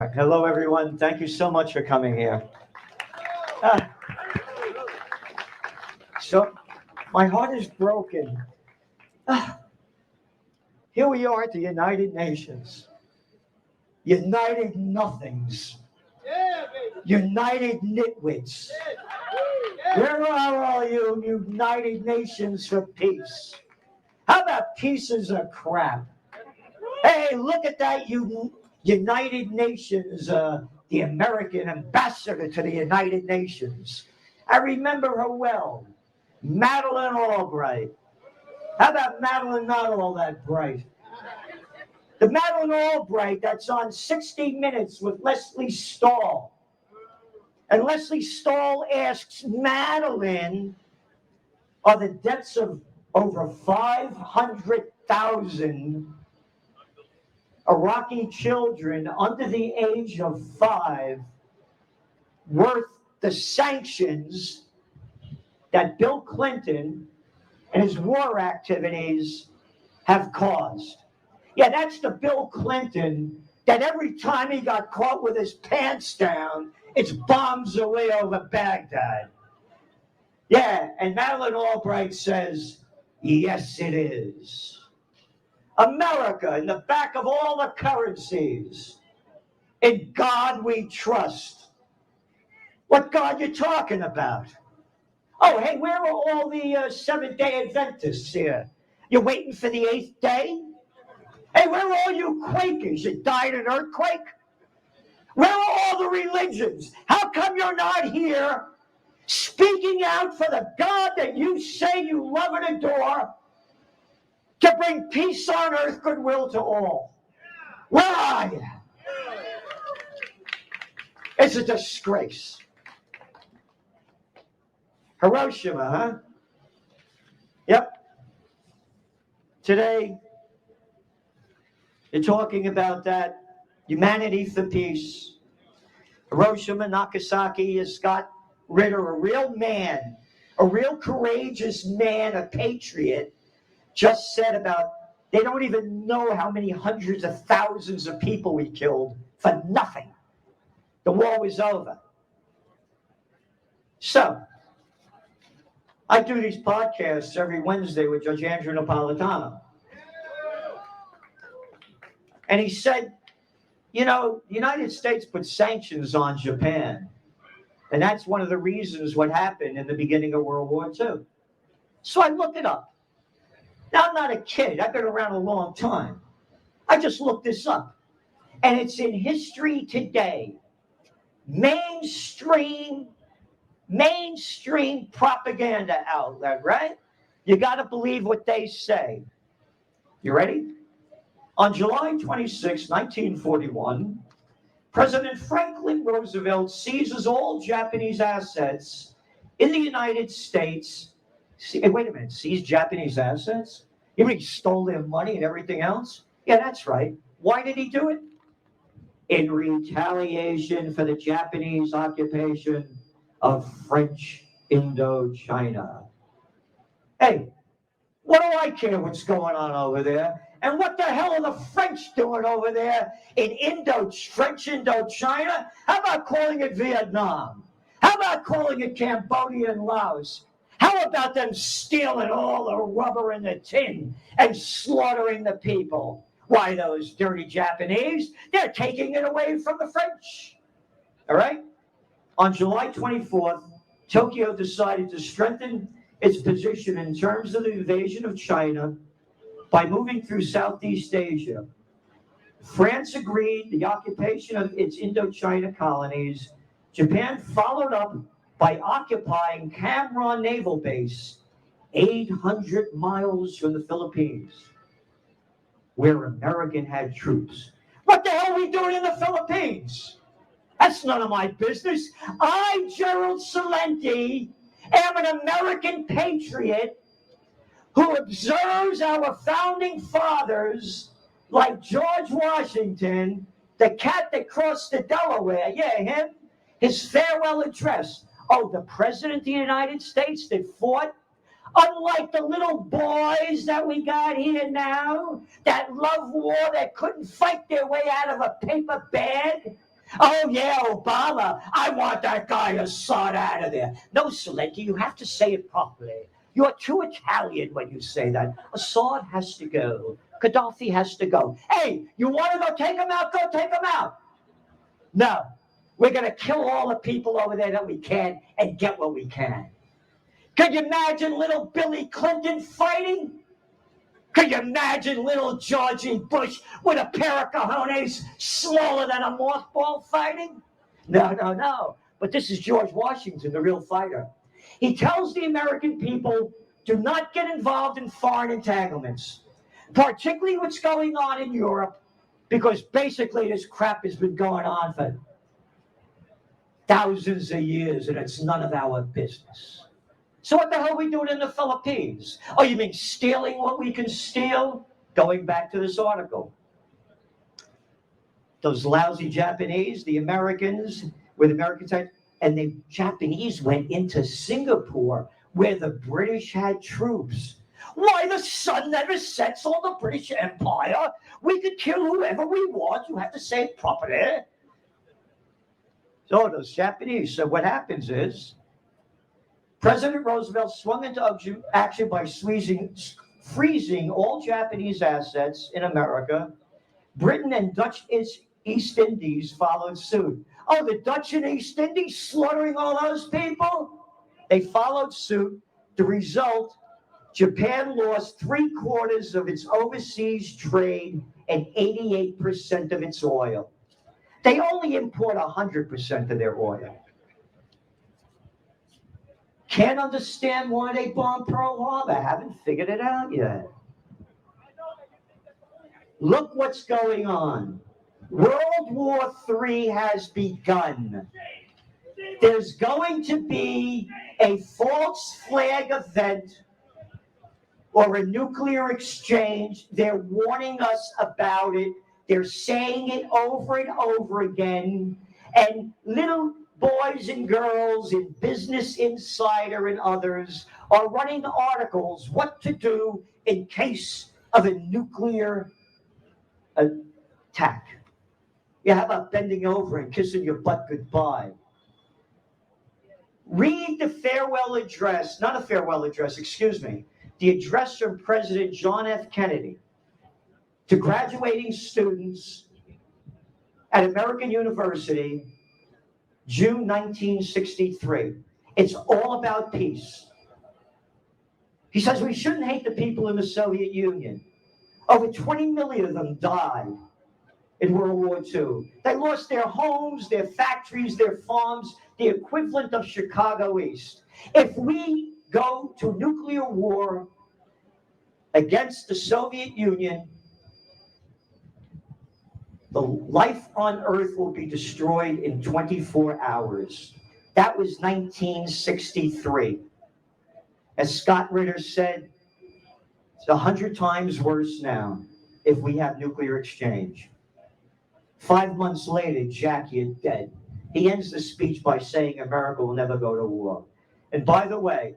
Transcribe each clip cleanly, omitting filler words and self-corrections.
Hello, everyone. Thank you so much for coming here. Ah, so, my heart is broken. Ah, here we are at the United Nations. United nothings. United nitwits. Where are all you United Nations for peace? How about pieces of crap? Hey, look at that United Nations, the American ambassador to the United Nations. I remember her well. Madeleine Albright. How about Madeline not all that bright? The Madeline Albright that's on 60 Minutes with Leslie Stahl. And Leslie Stahl asks Madeline, are the deaths of over 500,000 Iraqi children under the age of 5 worth the sanctions that Bill Clinton and his war activities have caused? Yeah, that's the Bill Clinton that every time he got caught with his pants down, it's bombs away over Baghdad. Yeah, and Madeleine Albright says, yes, it is. America in the back of all the currencies. In God we trust. What God you talking about? Oh, hey, where are all the Seventh-day Adventists here? You waiting for the 8th day? Hey, where are all you Quakers? You died in an earthquake? Where are all the religions? How come you're not here speaking out for the God that you say you love and adore to bring peace on earth, goodwill to all? Where are you? It's a disgrace. Hiroshima, huh? Yep. Today, you're talking about that humanity for peace. Hiroshima, Nagasaki has got rid of a real man, a real courageous man, a patriot, just said about, they don't even know how many hundreds of thousands of people we killed for nothing. The war was over. So, I do these podcasts every Wednesday with Judge Andrew Napolitano. And he said, you know, the United States put sanctions on Japan. And that's one of the reasons what happened in the beginning of World War II. So I looked it up. Now, I'm not a kid. I've been around a long time. I just looked this up. And it's in History Today. Mainstream propaganda outlet, right? You got to believe what they say. You ready? On July 26, 1941, President Franklin Roosevelt seizes all Japanese assets in the United States. Hey, wait a minute, seize Japanese assets? You mean he stole their money and everything else? Yeah, that's right. Why did he do it? In retaliation for the Japanese occupation of French Indochina. Hey, what do I care what's going on over there? And what the hell are the French doing over there in French Indochina? How about calling it Vietnam? How about calling it Cambodia and Laos? How about them stealing all the rubber and the tin and slaughtering the people? Why, those dirty Japanese, they're taking it away from the French. All right? On July 24th, Tokyo decided to strengthen its position in terms of the invasion of China by moving through Southeast Asia. France agreed the occupation of its Indochina colonies. Japan followed up by occupying Cam Ranh Naval Base, 800 miles from the Philippines, where American had troops. What the hell are we doing in the Philippines? That's none of my business. I, Gerald Celente, am an American patriot who observes our founding fathers like George Washington, the cat that crossed the Delaware, yeah, him, his farewell address. Oh, the President of the United States that fought, unlike the little boys that we got here now, that love war, that couldn't fight their way out of a paper bag. Oh, yeah, Obama, I want that guy Assad out of there. No, Celente, you have to say it properly. You're too Italian when you say that. Assad has to go. Gaddafi has to go. Hey, you want to go take him out? Go take him out. No, we're going to kill all the people over there that we can and get what we can. Could you imagine little Billy Clinton fighting? Could you imagine little Georgie Bush with a pair of cojones smaller than a mothball fighting? No, no, no. But this is George Washington, the real fighter. He tells the American people, do not get involved in foreign entanglements, particularly what's going on in Europe, because basically this crap has been going on for thousands of years, and it's none of our business. So what the hell are we doing in the Philippines? Oh, you mean stealing what we can steal? Going back to this article. Those lousy Japanese, the Americans, where the Americans had, and the Japanese went into Singapore, where the British had troops. Why, the sun never sets on the British Empire. We could kill whoever we want. You have to say it properly. So those Japanese. So what happens is, President Roosevelt swung into action by freezing all Japanese assets in America. Britain and Dutch East Indies followed suit. Oh, the Dutch and East Indies slaughtering all those people? They followed suit. The result, Japan lost 3/4 of its overseas trade and 88% of its oil. They only import 100% of their oil. Can't understand why they bombed Pearl Harbor. Haven't figured it out yet. Look what's going on. World War III has begun. There's going to be a false flag event or a nuclear exchange. They're warning us about it. They're saying it over and over again. And little boys and girls in Business Insider and others are running articles what to do in case of a nuclear attack. Yeah, how about bending over and kissing your butt goodbye? Read the farewell address, not a farewell address, excuse me, the address from President John F. Kennedy to graduating students at American University, June 1963. It's all about peace. He says we shouldn't hate the people in the Soviet Union. Over 20 million of them died in World War II. They lost their homes, their factories, their farms, the equivalent of Chicago East. If we go to nuclear war against the Soviet Union, the life on Earth will be destroyed in 24 hours. That was 1963. As Scott Ritter said, it's 100 times worse now if we have nuclear exchange. 5 months later, Jackie is dead. He ends the speech by saying America will never go to war. And by the way,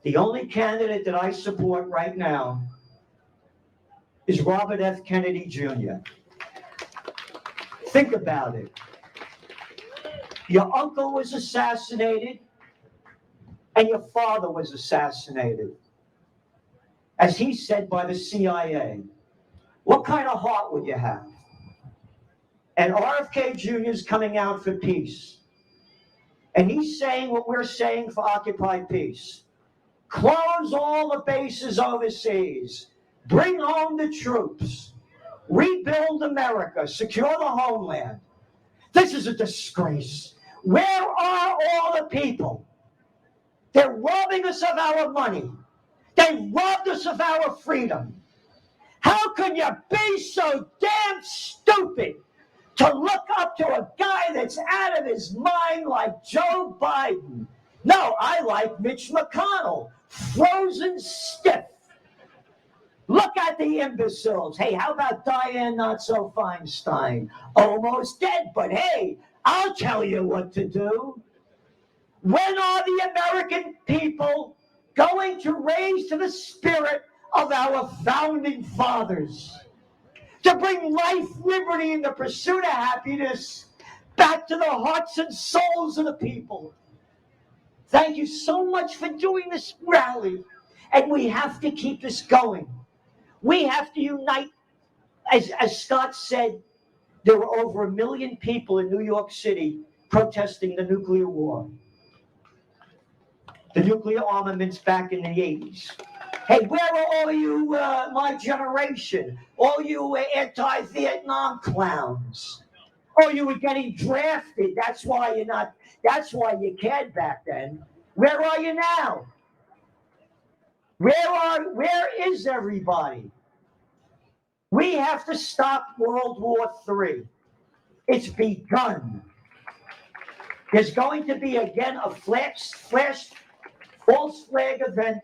the only candidate that I support right now is Robert F. Kennedy Jr. Think about it. Your uncle was assassinated, and your father was assassinated, as he said, by the CIA. What kind of heart would you have? And RFK Jr. is coming out for peace. And he's saying what we're saying for Occupy Peace. Close all the bases overseas. Bring home the troops. Rebuild America. Secure the homeland. This is a disgrace. Where are all the people? They're robbing us of our money. They robbed us of our freedom. How can you be so damn stupid to look up to a guy that's out of his mind like Joe Biden? No, I like Mitch McConnell, frozen stiff. Look at the imbeciles. Hey, how about Dianne Not-So-Feinstein? Almost dead, but hey, I'll tell you what to do. When are the American people going to raise to the spirit of our founding fathers to bring life, liberty, and the pursuit of happiness back to the hearts and souls of the people. Thank you so much for doing this rally. And we have to keep this going. We have to unite. As Scott said, there were over 1 million people in New York City protesting the nuclear war. The nuclear armaments back in the 80s. Hey, where are all you, my generation? All you anti-Vietnam clowns? Oh, you were getting drafted. That's why you cared back then. Where are you now? Where is everybody? We have to stop World War III. It's begun. There's going to be again a false flag event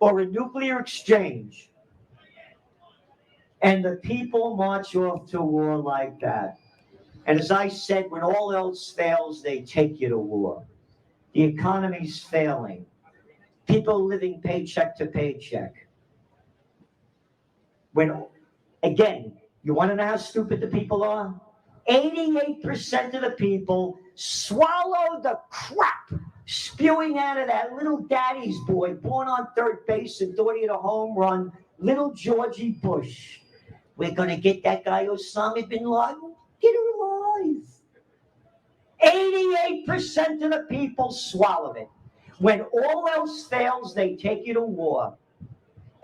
or a nuclear exchange. And the people march off to war like that. And as I said, when all else fails, they take you to war. The economy's failing. People living paycheck to paycheck. Again, you want to know how stupid the people are? 88% of the people swallow the crap spewing out of that little daddy's boy born on third base and thought he had a home run, little Georgie Bush. We're going to get that guy Osama bin Laden. Get him alive. 88% of the people swallow it. When all else fails, they take you to war.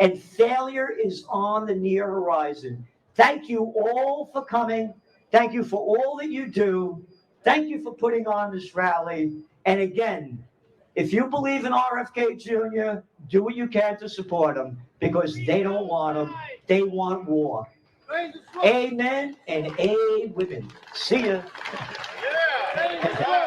And failure is on the near horizon. Thank you all for coming. Thank you for all that you do. Thank you for putting on this rally. And again, if you believe in RFK Jr., do what you can to support him because they don't want him. They want war. Amen and amen. See ya. Yeah.